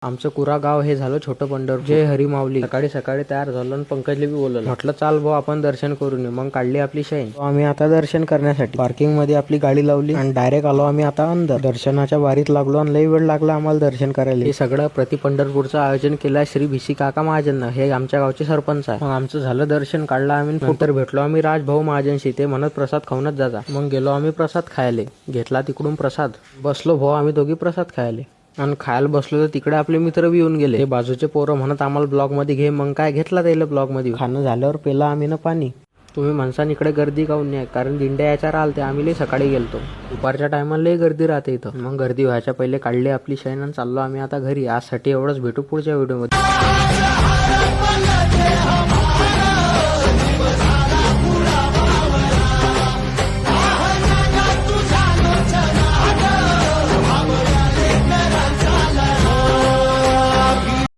आमचं कुरा गाव हे झालं छोटं पंढरपूर. जय हरी माऊली. सकाळी सकाळी तयार झालो आणि पंकजला बी बोलवलं. म्हटलं चाल भाऊ आपण दर्शन करून येऊ. मग काढली आपली शाईन. आम्ही आता दर्शन करण्यासाठी पार्किंग मध्ये आपली गाडी लावली आणि डायरेक्ट आलो आम्ही आता अंदर. दर्शनाच्या बारीत लागलो आणि लई वेळ लागला आम्हाला दर्शन करायला. हे सगळं प्रति पंढरपूरचं आयोजन केलंय श्री भिसी काका महाजन. हे आमच्या गावचे सरपंच आहे. मग आमचं झालं दर्शन, काढलं आम्ही. नंतर भेटलो आम्ही राजभाऊ महाजनशी. ते म्हणत प्रसाद खाऊनच जाता. मग गेलो आम्ही प्रसाद खायला. घेतला तिकडून प्रसाद. बसलो भाऊ आम्ही दोघी प्रसाद खायला. आणि खायला बसलो तर तिकडे आपले मित्र बी येऊन गेले. हे बाजूचे पोरं म्हणत आम्हाला ब्लॉग मध्ये घे. मग काय घेतला त्याला ब्लॉग मध्ये. खाणं झाल्यावर पेला आम्ही ना पाणी. तुम्ही माणसांनी इकडे गर्दी काऊन नाही, कारण दिंड्या याच्या राहते. आम्ही लई सकाळी गेलतो. दुपारच्या टायमाला लई गर्दी राहते इथं. मग गर्दी व्हायच्या पहिले काढली आपली शाईन आणि चाललो आम्ही आता घरी. आजसाठी एवढंच. भेटू पुढच्या व्हिडिओ मध्ये.